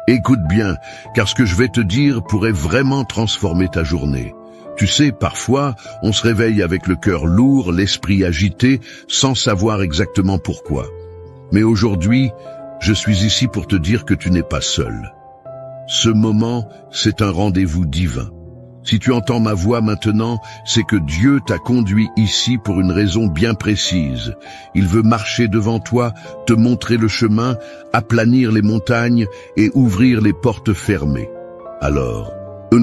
Écoute bien, car ce que je vais te dire pourrait vraiment transformer ta journée. Tu sais, parfois, on se réveille avec le cœur lourd, l'esprit agité, sans savoir exactement pourquoi. Mais aujourd'hui, je suis ici pour te dire que tu n'es pas seul. Ce moment, c'est un rendez-vous divin. Si tu entends ma voix maintenant, c'est que Dieu t'a conduit ici pour une raison bien précise. Il veut marcher devant toi, te montrer le chemin, aplanir les montagnes et ouvrir les portes fermées. Alors,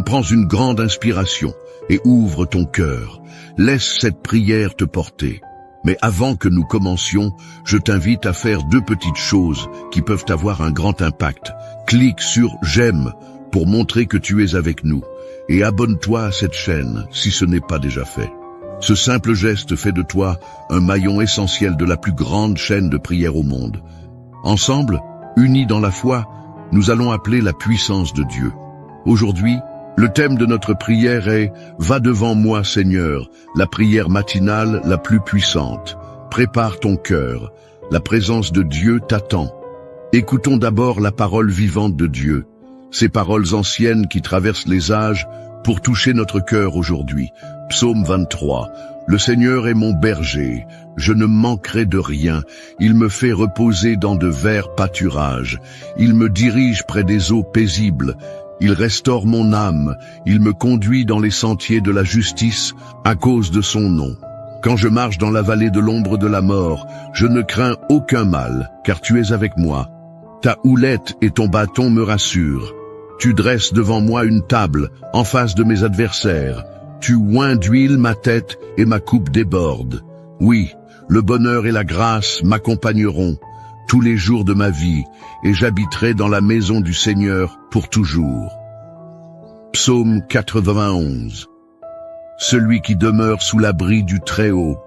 prends une grande inspiration et ouvre ton cœur. Laisse cette prière te porter. Mais avant que nous commencions, je t'invite à faire 2 petites choses qui peuvent avoir un grand impact. Clique sur « J'aime » pour montrer que tu es avec nous. Et abonne-toi à cette chaîne si ce n'est pas déjà fait. Ce simple geste fait de toi un maillon essentiel de la plus grande chaîne de prière au monde. Ensemble, unis dans la foi, nous allons appeler la puissance de Dieu. Aujourd'hui, le thème de notre prière est « Va devant moi, Seigneur », la prière matinale la plus puissante. Prépare ton cœur, la présence de Dieu t'attend. Écoutons d'abord la parole vivante de Dieu. Ces paroles anciennes qui traversent les âges pour toucher notre cœur aujourd'hui. Psaume 23. Le Seigneur est mon berger, je ne manquerai de rien. Il me fait reposer dans de verts pâturages. Il me dirige près des eaux paisibles. Il restaure mon âme. Il me conduit dans les sentiers de la justice à cause de son nom. Quand je marche dans la vallée de l'ombre de la mort, je ne crains aucun mal, car tu es avec moi. Ta houlette et ton bâton me rassurent. Tu dresses devant moi une table, en face de mes adversaires. Tu oins d'huile ma tête et ma coupe déborde. Oui, le bonheur et la grâce m'accompagneront tous les jours de ma vie, et j'habiterai dans la maison du Seigneur pour toujours. Psaume 91. Celui qui demeure sous l'abri du Très-Haut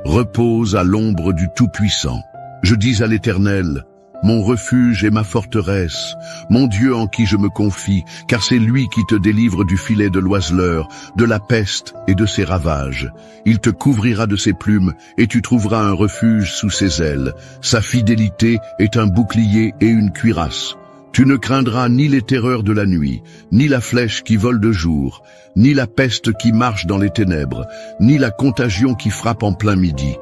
repose à l'ombre du Tout-Puissant. Je dis à l'Éternel, mon refuge et ma forteresse, mon Dieu en qui je me confie, car c'est lui qui te délivre du filet de l'oiseleur, de la peste et de ses ravages. Il te couvrira de ses plumes, et tu trouveras un refuge sous ses ailes. Sa fidélité est un bouclier et une cuirasse. Tu ne craindras ni les terreurs de la nuit, ni la flèche qui vole de jour, ni la peste qui marche dans les ténèbres, ni la contagion qui frappe en plein midi.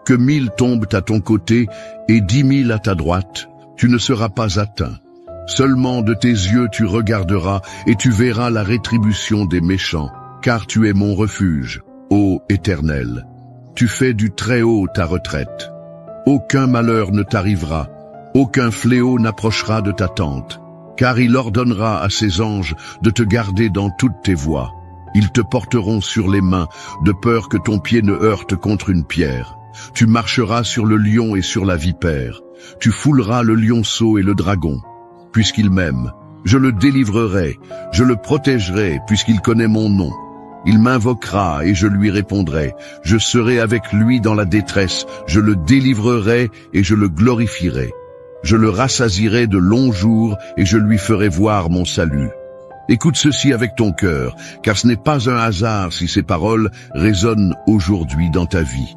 Que 1000 tombent à ton côté et 10 000 à ta droite, tu ne seras pas atteint. Seulement de tes yeux tu regarderas et tu verras la rétribution des méchants, car tu es mon refuge, ô Éternel. Tu fais du Très-Haut ta retraite. Aucun malheur ne t'arrivera, aucun fléau n'approchera de ta tente, car il ordonnera à ses anges de te garder dans toutes tes voies. Ils te porteront sur les mains, de peur que ton pied ne heurte contre une pierre. Tu marcheras sur le lion et sur la vipère. Tu fouleras le lionceau et le dragon. Puisqu'il m'aime, je le délivrerai, je le protégerai, puisqu'il connaît mon nom. Il m'invoquera et je lui répondrai. Je serai avec lui dans la détresse, je le délivrerai et je le glorifierai. Je le rassasierai de longs jours et je lui ferai voir mon salut. Écoute ceci avec ton cœur, car ce n'est pas un hasard si ces paroles résonnent aujourd'hui dans ta vie.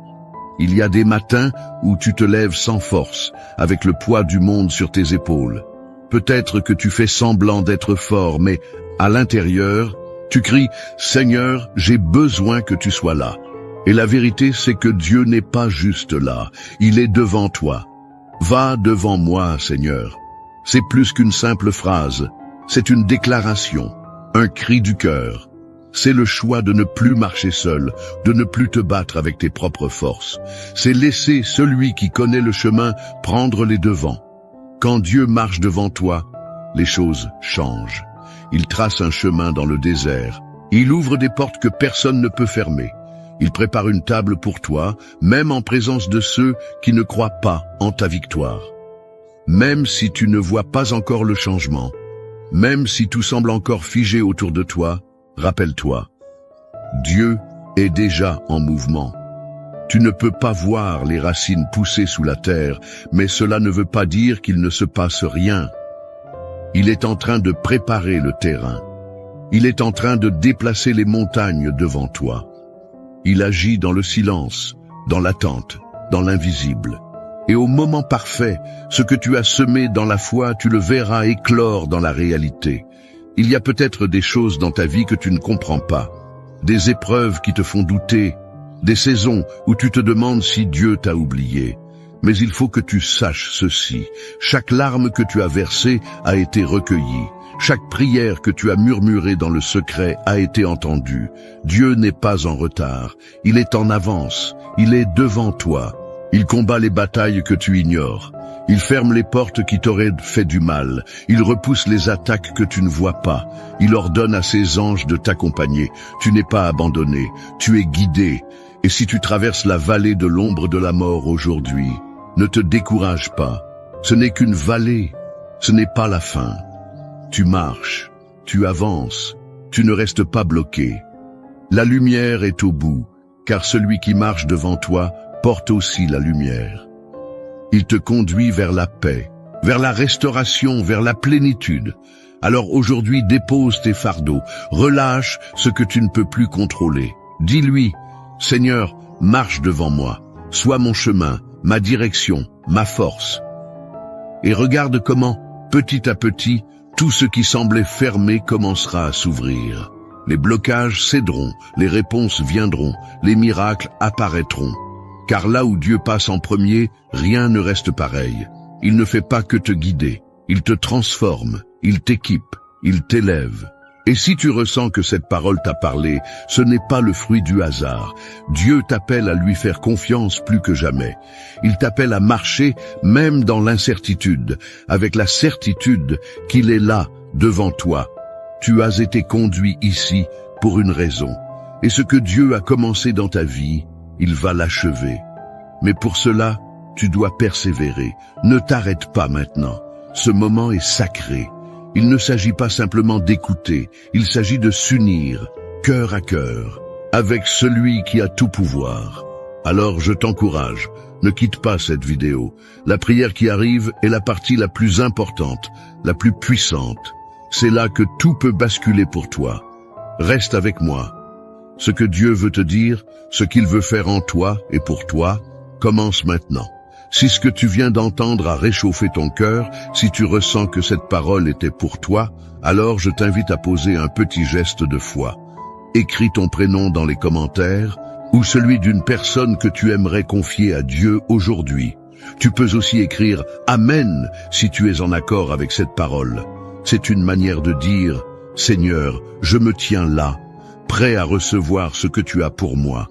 Il y a des matins où tu te lèves sans force, avec le poids du monde sur tes épaules. Peut-être que tu fais semblant d'être fort, mais à l'intérieur, tu cries « Seigneur, j'ai besoin que tu sois là ». Et la vérité, c'est que Dieu n'est pas juste là, il est devant toi. Va devant moi, Seigneur. C'est plus qu'une simple phrase, c'est une déclaration, un cri du cœur. C'est le choix de ne plus marcher seul, de ne plus te battre avec tes propres forces. C'est laisser celui qui connaît le chemin prendre les devants. Quand Dieu marche devant toi, les choses changent. Il trace un chemin dans le désert. Il ouvre des portes que personne ne peut fermer. Il prépare une table pour toi, même en présence de ceux qui ne croient pas en ta victoire. Même si tu ne vois pas encore le changement, même si tout semble encore figé autour de toi, rappelle-toi, Dieu est déjà en mouvement. Tu ne peux pas voir les racines pousser sous la terre, mais cela ne veut pas dire qu'il ne se passe rien. Il est en train de préparer le terrain. Il est en train de déplacer les montagnes devant toi. Il agit dans le silence, dans l'attente, dans l'invisible. Et au moment parfait, ce que tu as semé dans la foi, tu le verras éclore dans la réalité. Il y a peut-être des choses dans ta vie que tu ne comprends pas, des épreuves qui te font douter, des saisons où tu te demandes si Dieu t'a oublié. Mais il faut que tu saches ceci, chaque larme que tu as versée a été recueillie, chaque prière que tu as murmurée dans le secret a été entendue. Dieu n'est pas en retard, il est en avance, il est devant toi. Il combat les batailles que tu ignores. Il ferme les portes qui t'auraient fait du mal. Il repousse les attaques que tu ne vois pas. Il ordonne à ses anges de t'accompagner. Tu n'es pas abandonné, tu es guidé. Et si tu traverses la vallée de l'ombre de la mort aujourd'hui, ne te décourage pas. Ce n'est qu'une vallée, ce n'est pas la fin. Tu marches, tu avances, tu ne restes pas bloqué. La lumière est au bout, car celui qui marche devant toi porte aussi la lumière. Il te conduit vers la paix, vers la restauration, vers la plénitude. Alors aujourd'hui, dépose tes fardeaux, relâche ce que tu ne peux plus contrôler. Dis-lui, Seigneur, marche devant moi, sois mon chemin, ma direction, ma force. Et regarde comment, petit à petit, tout ce qui semblait fermé commencera à s'ouvrir. Les blocages céderont, les réponses viendront, les miracles apparaîtront. Car là où Dieu passe en premier, rien ne reste pareil. Il ne fait pas que te guider, il te transforme, il t'équipe, il t'élève. Et si tu ressens que cette parole t'a parlé, ce n'est pas le fruit du hasard. Dieu t'appelle à lui faire confiance plus que jamais. Il t'appelle à marcher même dans l'incertitude, avec la certitude qu'il est là, devant toi. Tu as été conduit ici pour une raison. Et ce que Dieu a commencé dans ta vie, il va l'achever. Mais pour cela, tu dois persévérer. Ne t'arrête pas maintenant. Ce moment est sacré. Il ne s'agit pas simplement d'écouter, il s'agit de s'unir, cœur à cœur, avec celui qui a tout pouvoir. Alors je t'encourage, ne quitte pas cette vidéo. La prière qui arrive est la partie la plus importante, la plus puissante. C'est là que tout peut basculer pour toi. Reste avec moi. Ce que Dieu veut te dire, ce qu'il veut faire en toi et pour toi, commence maintenant. Si ce que tu viens d'entendre a réchauffé ton cœur, si tu ressens que cette parole était pour toi, alors je t'invite à poser un petit geste de foi. Écris ton prénom dans les commentaires ou celui d'une personne que tu aimerais confier à Dieu aujourd'hui. Tu peux aussi écrire « Amen » si tu es en accord avec cette parole. C'est une manière de dire « Seigneur, je me tiens là, prêt à recevoir ce que tu as pour moi. »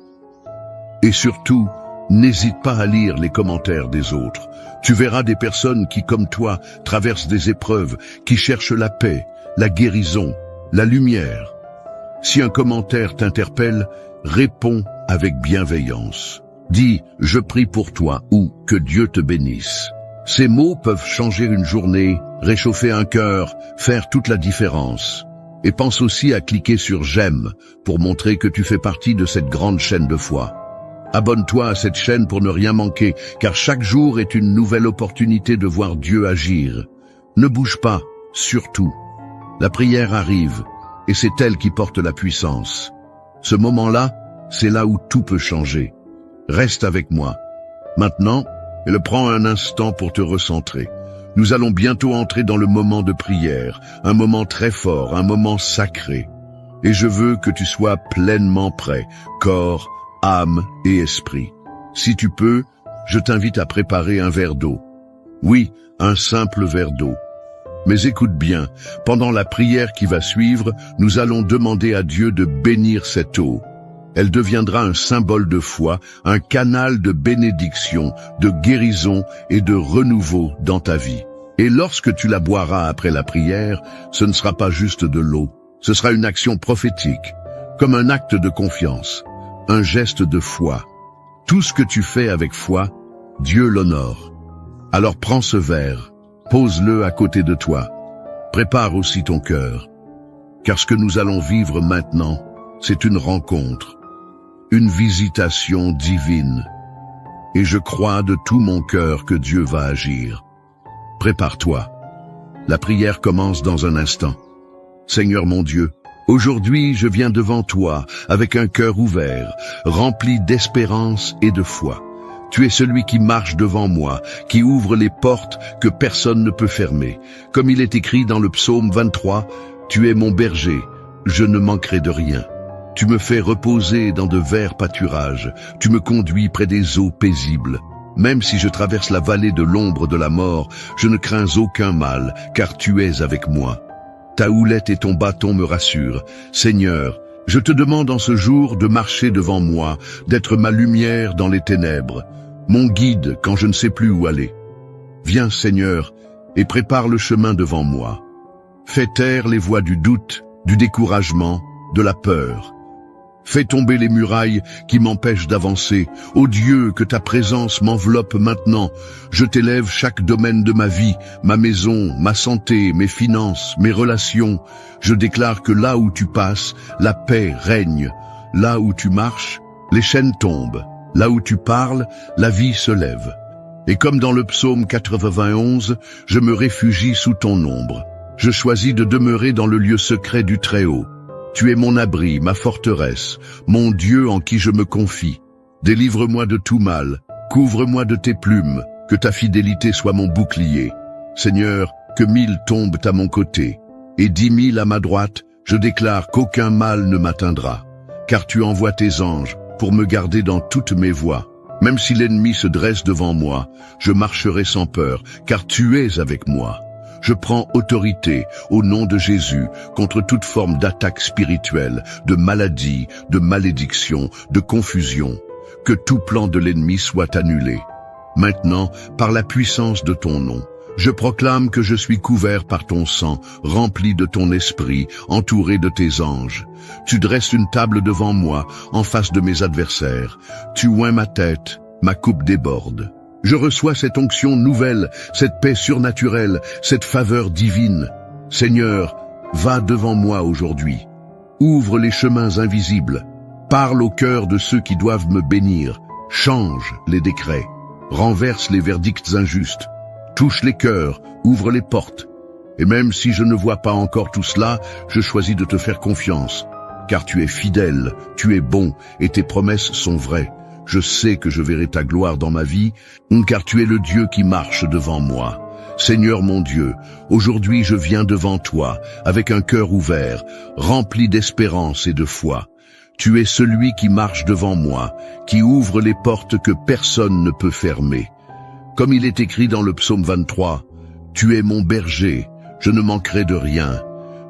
Et surtout, n'hésite pas à lire les commentaires des autres. Tu verras des personnes qui, comme toi, traversent des épreuves, qui cherchent la paix, la guérison, la lumière. Si un commentaire t'interpelle, réponds avec bienveillance. Dis « Je prie pour toi » ou « Que Dieu te bénisse ». Ces mots peuvent changer une journée, réchauffer un cœur, faire toute la différence. Et pense aussi à cliquer sur « J'aime » pour montrer que tu fais partie de cette grande chaîne de foi. Abonne-toi à cette chaîne pour ne rien manquer, car chaque jour est une nouvelle opportunité de voir Dieu agir. Ne bouge pas, surtout. La prière arrive, et c'est elle qui porte la puissance. Ce moment-là, c'est là où tout peut changer. Reste avec moi. Maintenant, prends un instant pour te recentrer. Nous allons bientôt entrer dans le moment de prière, un moment très fort, un moment sacré. Et je veux que tu sois pleinement prêt, corps, âme et esprit. Si tu peux, je t'invite à préparer un verre d'eau. Oui, un simple verre d'eau. Mais écoute bien, pendant la prière qui va suivre, nous allons demander à Dieu de bénir cette eau. Elle deviendra un symbole de foi, un canal de bénédiction, de guérison et de renouveau dans ta vie. Et lorsque tu la boiras après la prière, ce ne sera pas juste de l'eau. Ce sera une action prophétique, comme un acte de confiance. Un geste de foi. Tout ce que tu fais avec foi, Dieu l'honore. Alors prends ce verre, pose-le à côté de toi. Prépare aussi ton cœur. Car ce que nous allons vivre maintenant, c'est une rencontre, une visitation divine. Et je crois de tout mon cœur que Dieu va agir. Prépare-toi. La prière commence dans un instant. Seigneur mon Dieu, aujourd'hui, je viens devant toi avec un cœur ouvert, rempli d'espérance et de foi. Tu es celui qui marche devant moi, qui ouvre les portes que personne ne peut fermer. Comme il est écrit dans le psaume 23, « Tu es mon berger, je ne manquerai de rien. Tu me fais reposer dans de verts pâturages, tu me conduis près des eaux paisibles. Même si je traverse la vallée de l'ombre de la mort, je ne crains aucun mal, car tu es avec moi. Ta houlette et ton bâton me rassurent. Seigneur, je te demande en ce jour de marcher devant moi, d'être ma lumière dans les ténèbres, mon guide quand je ne sais plus où aller. Viens, Seigneur, et prépare le chemin devant moi. Fais taire les voix du doute, du découragement, de la peur. Fais tomber les murailles qui m'empêchent d'avancer. Ô Dieu, que ta présence m'enveloppe maintenant. Je t'élève chaque domaine de ma vie, ma maison, ma santé, mes finances, mes relations. Je déclare que là où tu passes, la paix règne. Là où tu marches, les chaînes tombent. Là où tu parles, la vie se lève. Et comme dans le psaume 91, je me réfugie sous ton ombre. Je choisis de demeurer dans le lieu secret du Très-Haut. Tu es mon abri, ma forteresse, mon Dieu en qui je me confie. Délivre-moi de tout mal, couvre-moi de tes plumes, que ta fidélité soit mon bouclier. Seigneur, que 1000 tombent à mon côté, et 10 000 à ma droite, je déclare qu'aucun mal ne m'atteindra. Car tu envoies tes anges pour me garder dans toutes mes voies. Même si l'ennemi se dresse devant moi, je marcherai sans peur, car tu es avec moi. Je prends autorité au nom de Jésus contre toute forme d'attaque spirituelle, de maladie, de malédiction, de confusion. Que tout plan de l'ennemi soit annulé. Maintenant, par la puissance de ton nom, je proclame que je suis couvert par ton sang, rempli de ton esprit, entouré de tes anges. Tu dresses une table devant moi, en face de mes adversaires. Tu oins ma tête, ma coupe déborde. Je reçois cette onction nouvelle, cette paix surnaturelle, cette faveur divine. Seigneur, va devant moi aujourd'hui. Ouvre les chemins invisibles. Parle au cœur de ceux qui doivent me bénir. Change les décrets. Renverse les verdicts injustes. Touche les cœurs, ouvre les portes. Et même si je ne vois pas encore tout cela, je choisis de te faire confiance. Car tu es fidèle, tu es bon, et tes promesses sont vraies. Je sais que je verrai ta gloire dans ma vie, car tu es le Dieu qui marche devant moi. Seigneur mon Dieu, aujourd'hui je viens devant toi, avec un cœur ouvert, rempli d'espérance et de foi. Tu es celui qui marche devant moi, qui ouvre les portes que personne ne peut fermer. Comme il est écrit dans le psaume 23, « Tu es mon berger, je ne manquerai de rien.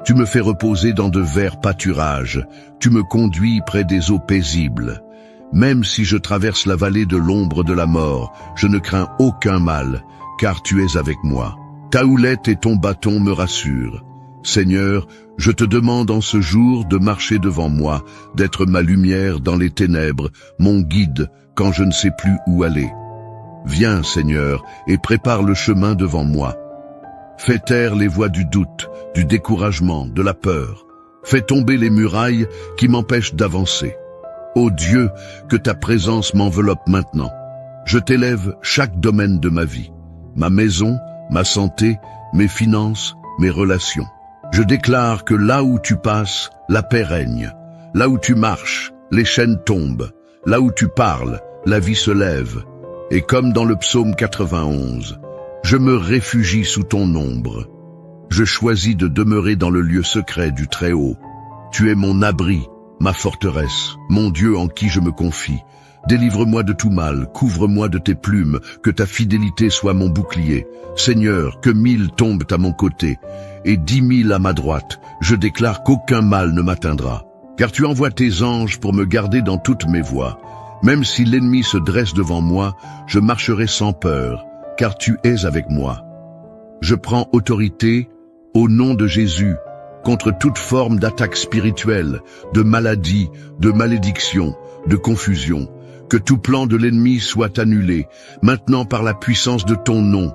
Tu me fais reposer dans de verts pâturages, tu me conduis près des eaux paisibles. » Même si je traverse la vallée de l'ombre de la mort, je ne crains aucun mal, car tu es avec moi. Ta houlette et ton bâton me rassurent. Seigneur, je te demande en ce jour de marcher devant moi, d'être ma lumière dans les ténèbres, mon guide quand je ne sais plus où aller. Viens, Seigneur, et prépare le chemin devant moi. Fais taire les voix du doute, du découragement, de la peur. Fais tomber les murailles qui m'empêchent d'avancer. Ô Dieu, que ta présence m'enveloppe maintenant. Je t'élève chaque domaine de ma vie, ma maison, ma santé, mes finances, mes relations. Je déclare que là où tu passes, la paix règne. Là où tu marches, les chaînes tombent. Là où tu parles, la vie se lève. Et comme dans le psaume 91, je me réfugie sous ton ombre. Je choisis de demeurer dans le lieu secret du Très-Haut. Tu es mon abri, ma forteresse, mon Dieu en qui je me confie. Délivre-moi de tout mal, couvre-moi de tes plumes, que ta fidélité soit mon bouclier. Seigneur, que 1000 tombent à mon côté, et 10 000 à ma droite. Je déclare qu'aucun mal ne m'atteindra. Car tu envoies tes anges pour me garder dans toutes mes voies. Même si l'ennemi se dresse devant moi, je marcherai sans peur, car tu es avec moi. Je prends autorité au nom de Jésus, contre toute forme d'attaque spirituelle, de maladie, de malédiction, de confusion. Que tout plan de l'ennemi soit annulé, maintenant par la puissance de ton nom.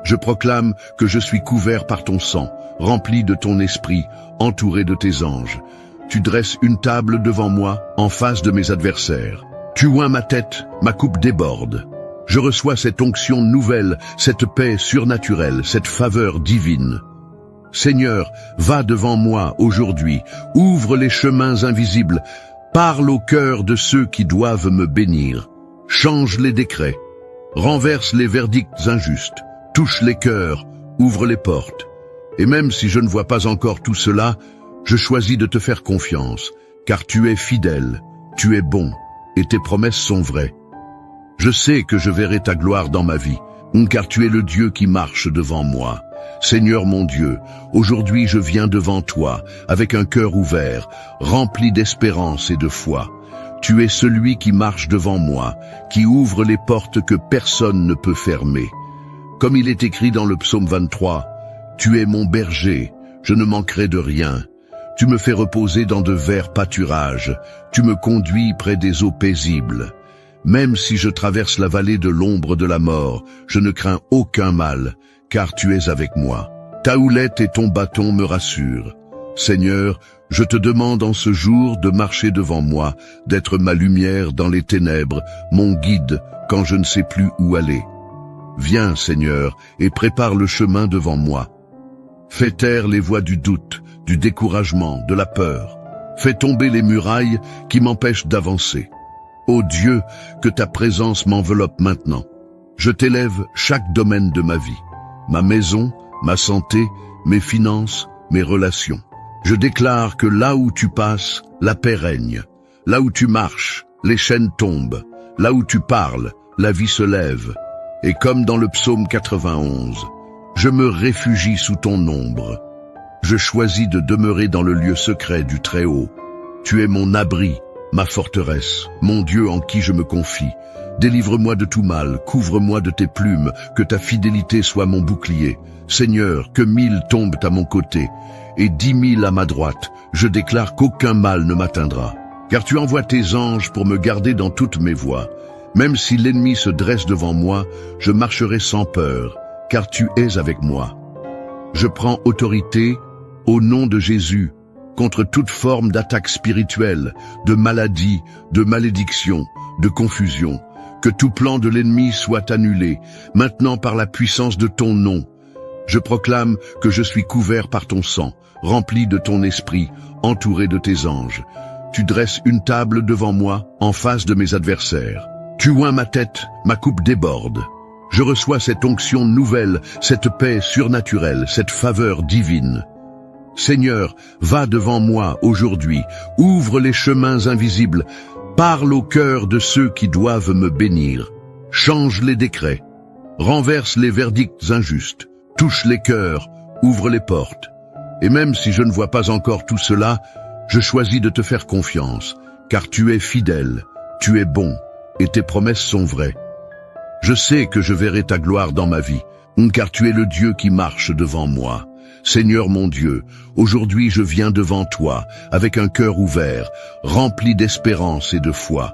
Je proclame que je suis couvert par ton sang, rempli de ton esprit, entouré de tes anges. Tu dresses une table devant moi, en face de mes adversaires. Tu oins ma tête, ma coupe déborde. Je reçois cette onction nouvelle, cette paix surnaturelle, cette faveur divine. Seigneur, va devant moi aujourd'hui, ouvre les chemins invisibles, parle au cœur de ceux qui doivent me bénir. change les décrets, renverse les verdicts injustes, touche les cœurs, ouvre les portes. Et même si je ne vois pas encore tout cela, je choisis de te faire confiance, car tu es fidèle, tu es bon, et tes promesses sont vraies. Je sais que je verrai ta gloire dans ma vie, car tu es le Dieu qui marche devant moi. Seigneur mon Dieu, aujourd'hui je viens devant toi, avec un cœur ouvert, rempli d'espérance et de foi. Tu es celui qui marche devant moi, qui ouvre les portes que personne ne peut fermer. Comme il est écrit dans le psaume 23, « Tu es mon berger, je ne manquerai de rien. Tu me fais reposer dans de verts pâturages, tu me conduis près des eaux paisibles. Même si je traverse la vallée de l'ombre de la mort, je ne crains aucun mal, car tu es avec moi. Ta houlette et ton bâton me rassurent. Seigneur, je te demande en ce jour de marcher devant moi, d'être ma lumière dans les ténèbres, mon guide quand je ne sais plus où aller. Viens, Seigneur, et prépare le chemin devant moi. Fais taire les voix du doute, du découragement, de la peur. Fais tomber les murailles qui m'empêchent d'avancer. Ô Dieu, que ta présence m'enveloppe maintenant. Je t'élève chaque domaine de ma vie, ma maison, ma santé, mes finances, mes relations. Je déclare que là où tu passes, la paix règne. Là où tu marches, les chaînes tombent. Là où tu parles, la vie se lève. Et comme dans le psaume 91, je me réfugie sous ton ombre. Je choisis de demeurer dans le lieu secret du Très-Haut. Tu es mon abri, ma forteresse, mon Dieu en qui je me confie. Délivre-moi de tout mal, couvre-moi de tes plumes, que ta fidélité soit mon bouclier. Seigneur, que 1000 tombent à mon côté, et 10 000 à ma droite, je déclare qu'aucun mal ne m'atteindra. Car tu envoies tes anges pour me garder dans toutes mes voies. Même si l'ennemi se dresse devant moi, je marcherai sans peur, car tu es avec moi. Je prends autorité, au nom de Jésus, contre toute forme d'attaque spirituelle, de maladie, de malédiction, de confusion. Que tout plan de l'ennemi soit annulé, maintenant par la puissance de ton nom. Je proclame que je suis couvert par ton sang, rempli de ton esprit, entouré de tes anges. Tu dresses une table devant moi, en face de mes adversaires. Tu oins ma tête, ma coupe déborde. Je reçois cette onction nouvelle, cette paix surnaturelle, cette faveur divine. Seigneur, va devant moi aujourd'hui, ouvre les chemins invisibles, parle au cœur de ceux qui doivent me bénir. Change les décrets, renverse les verdicts injustes, touche les cœurs, ouvre les portes. Et même si je ne vois pas encore tout cela, je choisis de te faire confiance, car tu es fidèle, tu es bon, et tes promesses sont vraies. Je sais que je verrai ta gloire dans ma vie, car tu es le Dieu qui marche devant moi. Seigneur mon Dieu, aujourd'hui je viens devant toi, avec un cœur ouvert, rempli d'espérance et de foi.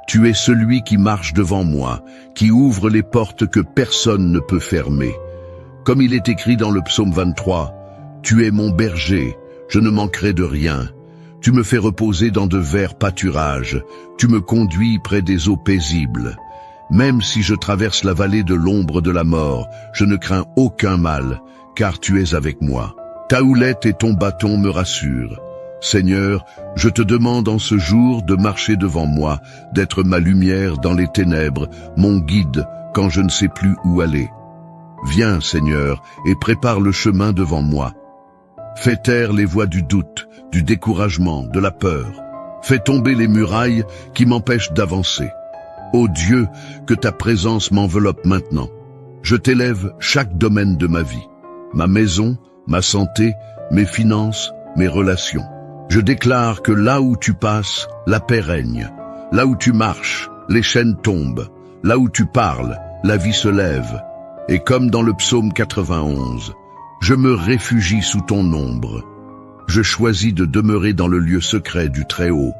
Tu es celui qui marche devant moi, qui ouvre les portes que personne ne peut fermer. Comme il est écrit dans le psaume 23, « Tu es mon berger, je ne manquerai de rien. Tu me fais reposer dans de verts pâturages, tu me conduis près des eaux paisibles. Même si je traverse la vallée de l'ombre de la mort, je ne crains aucun mal, car tu es avec moi. Ta houlette et ton bâton me rassurent. Seigneur, je te demande en ce jour de marcher devant moi, d'être ma lumière dans les ténèbres, mon guide quand je ne sais plus où aller. Viens, Seigneur, et prépare le chemin devant moi. Fais taire les voix du doute, du découragement, de la peur. Fais tomber les murailles qui m'empêchent d'avancer. Ô Dieu, que ta présence m'enveloppe maintenant. Je t'élève chaque domaine de ma vie, ma maison, ma santé, mes finances, mes relations. Je déclare que là où tu passes, la paix règne. Là où tu marches, les chaînes tombent. Là où tu parles, la vie se lève. Et comme dans le psaume 91, je me réfugie sous ton ombre. Je choisis de demeurer dans le lieu secret du Très-Haut.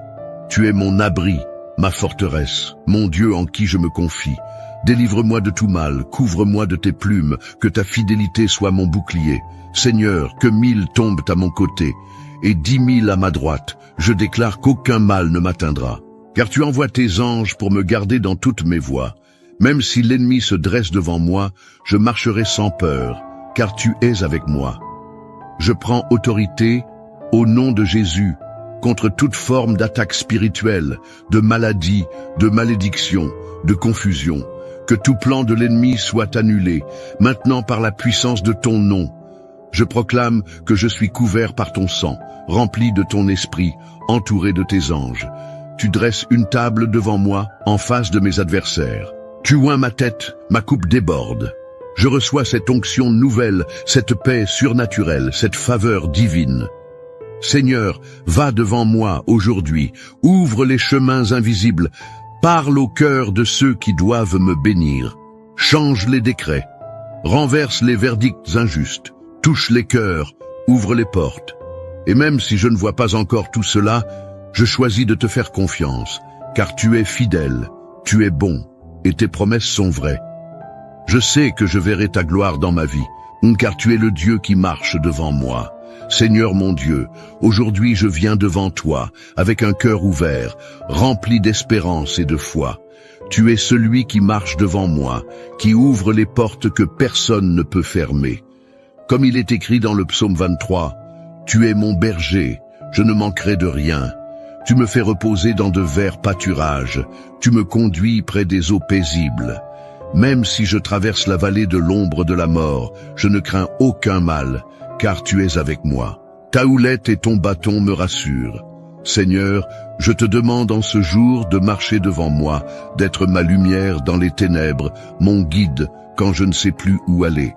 Tu es mon abri, ma forteresse, mon Dieu en qui je me confie. Délivre-moi de tout mal, couvre-moi de tes plumes, que ta fidélité soit mon bouclier. Seigneur, que 1000 tombent à mon côté, et 10 000 à ma droite, je déclare qu'aucun mal ne m'atteindra. Car tu envoies tes anges pour me garder dans toutes mes voies. Même si l'ennemi se dresse devant moi, je marcherai sans peur, car tu es avec moi. Je prends autorité, au nom de Jésus, contre toute forme d'attaque spirituelle, de maladie, de malédiction, de confusion. Que tout plan de l'ennemi soit annulé, maintenant par la puissance de ton nom. Je proclame que je suis couvert par ton sang, rempli de ton esprit, entouré de tes anges. Tu dresses une table devant moi, en face de mes adversaires. Tu oins ma tête, ma coupe déborde. Je reçois cette onction nouvelle, cette paix surnaturelle, cette faveur divine. Seigneur, va devant moi aujourd'hui, ouvre les chemins invisibles, parle au cœur de ceux qui doivent me bénir. Change les décrets, renverse les verdicts injustes, touche les cœurs, ouvre les portes. Et même si je ne vois pas encore tout cela, je choisis de te faire confiance, car tu es fidèle, tu es bon, et tes promesses sont vraies. Je sais que je verrai ta gloire dans ma vie, car tu es le Dieu qui marche devant moi. Seigneur mon Dieu, aujourd'hui je viens devant toi, avec un cœur ouvert, rempli d'espérance et de foi. Tu es celui qui marche devant moi, qui ouvre les portes que personne ne peut fermer. Comme il est écrit dans le psaume 23, « Tu es mon berger, je ne manquerai de rien. Tu me fais reposer dans de verts pâturages, tu me conduis près des eaux paisibles. Même si je traverse la vallée de l'ombre de la mort, je ne crains aucun mal, car tu es avec moi. Ta houlette et ton bâton me rassurent. Seigneur, je te demande en ce jour de marcher devant moi, d'être ma lumière dans les ténèbres, mon guide quand je ne sais plus où aller.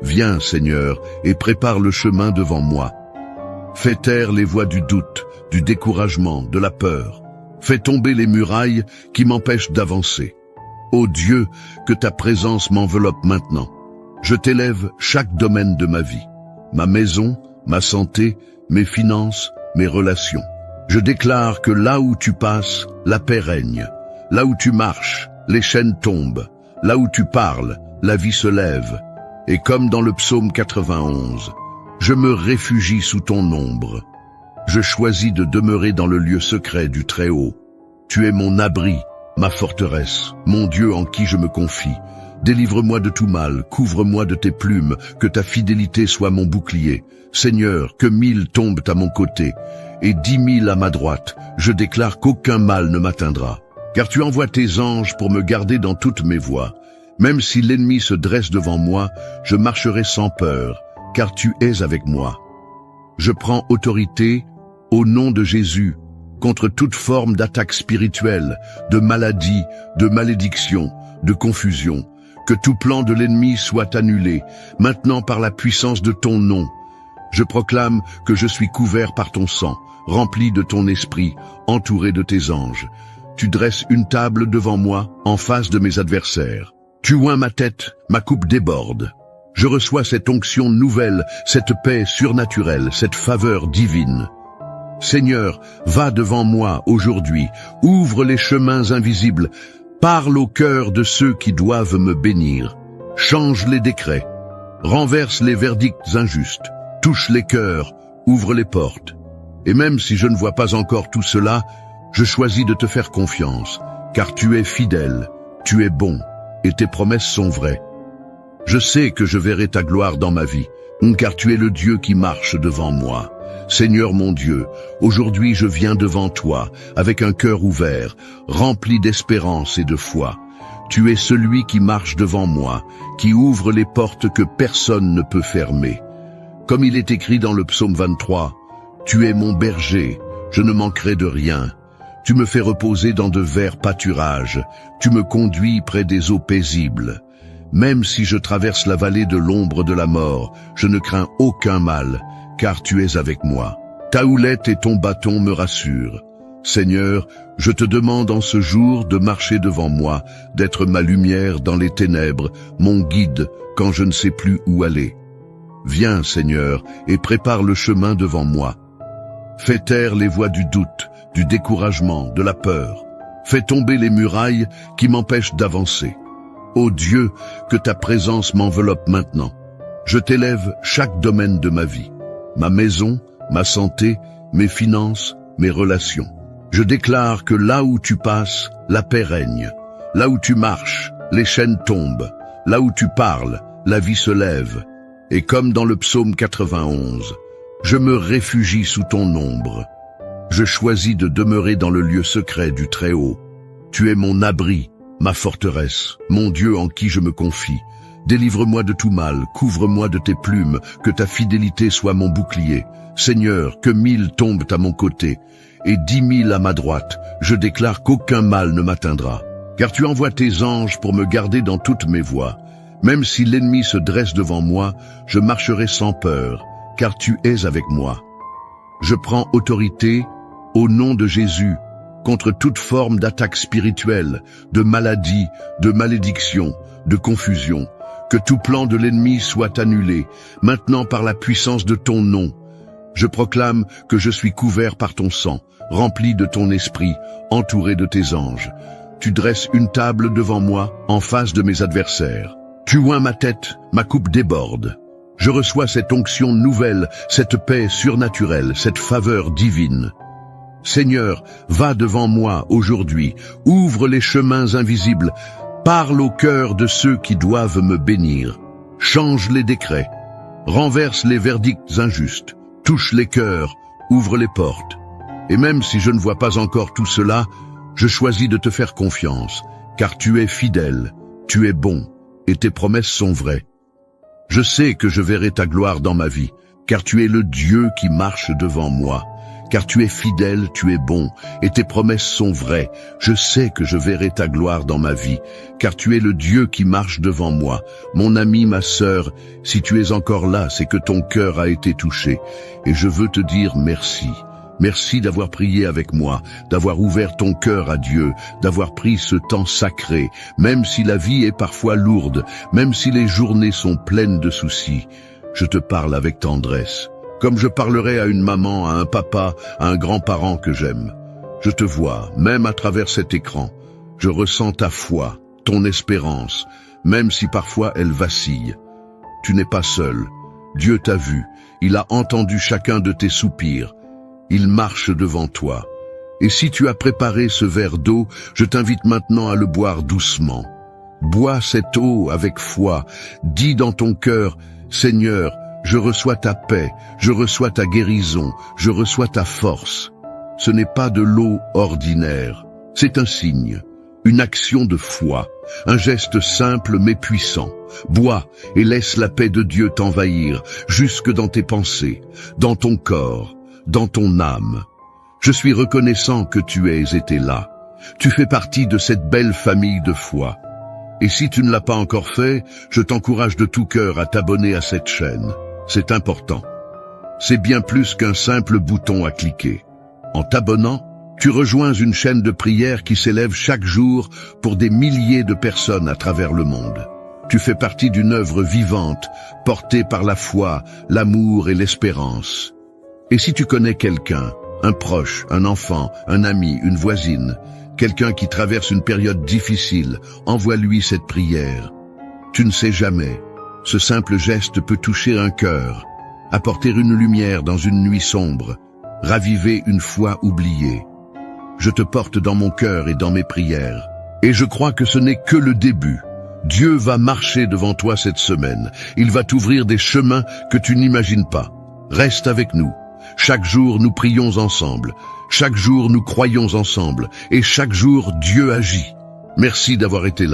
Viens, Seigneur, et prépare le chemin devant moi. Fais taire les voix du doute, du découragement, de la peur. Fais tomber les murailles qui m'empêchent d'avancer. Ô Dieu, que ta présence m'enveloppe maintenant. Je t'élève chaque domaine de ma vie. Ma maison, ma santé, mes finances, mes relations. Je déclare que là où tu passes, la paix règne. Là où tu marches, les chaînes tombent. Là où tu parles, la vie se lève. Et comme dans le psaume 91, je me réfugie sous ton ombre. Je choisis de demeurer dans le lieu secret du Très-Haut. Tu es mon abri, ma forteresse, mon Dieu en qui je me confie. Délivre-moi de tout mal, couvre-moi de tes plumes, que ta fidélité soit mon bouclier. Seigneur, que 1000 tombent à mon côté, et 10 000 à ma droite, je déclare qu'aucun mal ne m'atteindra. Car tu envoies tes anges pour me garder dans toutes mes voies. Même si l'ennemi se dresse devant moi, je marcherai sans peur, car tu es avec moi. Je prends autorité, au nom de Jésus, contre toute forme d'attaque spirituelle, de maladie, de malédiction, de confusion. Que tout plan de l'ennemi soit annulé, maintenant par la puissance de ton nom. Je proclame que je suis couvert par ton sang, rempli de ton esprit, entouré de tes anges. Tu dresses une table devant moi, en face de mes adversaires. Tu oins ma tête, ma coupe déborde. Je reçois cette onction nouvelle, cette paix surnaturelle, cette faveur divine. Seigneur, va devant moi aujourd'hui, ouvre les chemins invisibles, parle au cœur de ceux qui doivent me bénir. Change les décrets, renverse les verdicts injustes, touche les cœurs, ouvre les portes. Et même si je ne vois pas encore tout cela, je choisis de te faire confiance, car tu es fidèle, tu es bon, et tes promesses sont vraies. Je sais que je verrai ta gloire dans ma vie, car tu es le Dieu qui marche devant moi. Seigneur mon Dieu, aujourd'hui je viens devant toi, avec un cœur ouvert, rempli d'espérance et de foi. Tu es celui qui marche devant moi, qui ouvre les portes que personne ne peut fermer. Comme il est écrit dans le psaume 23, « Tu es mon berger, je ne manquerai de rien. Tu me fais reposer dans de verts pâturages, tu me conduis près des eaux paisibles. Même si je traverse la vallée de l'ombre de la mort, je ne crains aucun mal, car tu es avec moi. Ta houlette et ton bâton me rassurent. Seigneur, je te demande en ce jour de marcher devant moi, d'être ma lumière dans les ténèbres, mon guide quand je ne sais plus où aller. Viens, Seigneur, et prépare le chemin devant moi. Fais taire les voix du doute, du découragement, de la peur. Fais tomber les murailles qui m'empêchent d'avancer. Ô Dieu, que ta présence m'enveloppe maintenant. Je t'élève chaque domaine de ma vie. Ma maison, ma santé, mes finances, mes relations. Je déclare que là où tu passes, la paix règne. Là où tu marches, les chaînes tombent. Là où tu parles, la vie se lève. Et comme dans le psaume 91, je me réfugie sous ton ombre. Je choisis de demeurer dans le lieu secret du Très-Haut. Tu es mon abri, ma forteresse, mon Dieu en qui je me confie. Délivre-moi de tout mal, couvre-moi de tes plumes, que ta fidélité soit mon bouclier. Seigneur, que 1000 tombent à mon côté, et 10 000 à ma droite, je déclare qu'aucun mal ne m'atteindra. Car tu envoies tes anges pour me garder dans toutes mes voies. Même si l'ennemi se dresse devant moi, je marcherai sans peur, car tu es avec moi. Je prends autorité, au nom de Jésus, contre toute forme d'attaque spirituelle, de maladie, de malédiction, de confusion. Que tout plan de l'ennemi soit annulé, maintenant par la puissance de ton nom. Je proclame que je suis couvert par ton sang, rempli de ton esprit, entouré de tes anges. Tu dresses une table devant moi, en face de mes adversaires. Tu oins ma tête, ma coupe déborde. Je reçois cette onction nouvelle, cette paix surnaturelle, cette faveur divine. Seigneur, va devant moi aujourd'hui, ouvre les chemins invisibles, parle au cœur de ceux qui doivent me bénir. Change les décrets, renverse les verdicts injustes, touche les cœurs, ouvre les portes. Et même si je ne vois pas encore tout cela, je choisis de te faire confiance, car tu es fidèle, tu es bon, et tes promesses sont vraies. Je sais que je verrai ta gloire dans ma vie, car tu es le Dieu qui marche devant moi. Car tu es fidèle, tu es bon, et tes promesses sont vraies. Je sais que je verrai ta gloire dans ma vie, car tu es le Dieu qui marche devant moi. Mon ami, ma sœur, si tu es encore là, c'est que ton cœur a été touché. Et je veux te dire merci. Merci d'avoir prié avec moi, d'avoir ouvert ton cœur à Dieu, d'avoir pris ce temps sacré, même si la vie est parfois lourde, même si les journées sont pleines de soucis. Je te parle avec tendresse. Comme je parlerais à une maman, à un papa, à un grand-parent que j'aime. Je te vois, même à travers cet écran. Je ressens ta foi, ton espérance, même si parfois elle vacille. Tu n'es pas seul. Dieu t'a vu. Il a entendu chacun de tes soupirs. Il marche devant toi. Et si tu as préparé ce verre d'eau, je t'invite maintenant à le boire doucement. Bois cette eau avec foi. Dis dans ton cœur, Seigneur, je reçois ta paix, je reçois ta guérison, je reçois ta force. Ce n'est pas de l'eau ordinaire, c'est un signe, une action de foi, un geste simple mais puissant. Bois et laisse la paix de Dieu t'envahir, jusque dans tes pensées, dans ton corps, dans ton âme. Je suis reconnaissant que tu aies été là. Tu fais partie de cette belle famille de foi. Et si tu ne l'as pas encore fait, je t'encourage de tout cœur à t'abonner à cette chaîne. C'est important. C'est bien plus qu'un simple bouton à cliquer. En t'abonnant, tu rejoins une chaîne de prière qui s'élève chaque jour pour des milliers de personnes à travers le monde. Tu fais partie d'une œuvre vivante, portée par la foi, l'amour et l'espérance. Et si tu connais quelqu'un, un proche, un enfant, un ami, une voisine, quelqu'un qui traverse une période difficile, envoie-lui cette prière. Tu ne sais jamais. Ce simple geste peut toucher un cœur, apporter une lumière dans une nuit sombre, raviver une foi oubliée. Je te porte dans mon cœur et dans mes prières. Et je crois que ce n'est que le début. Dieu va marcher devant toi cette semaine. Il va t'ouvrir des chemins que tu n'imagines pas. Reste avec nous. Chaque jour, nous prions ensemble. Chaque jour, nous croyons ensemble. Et chaque jour, Dieu agit. Merci d'avoir été là.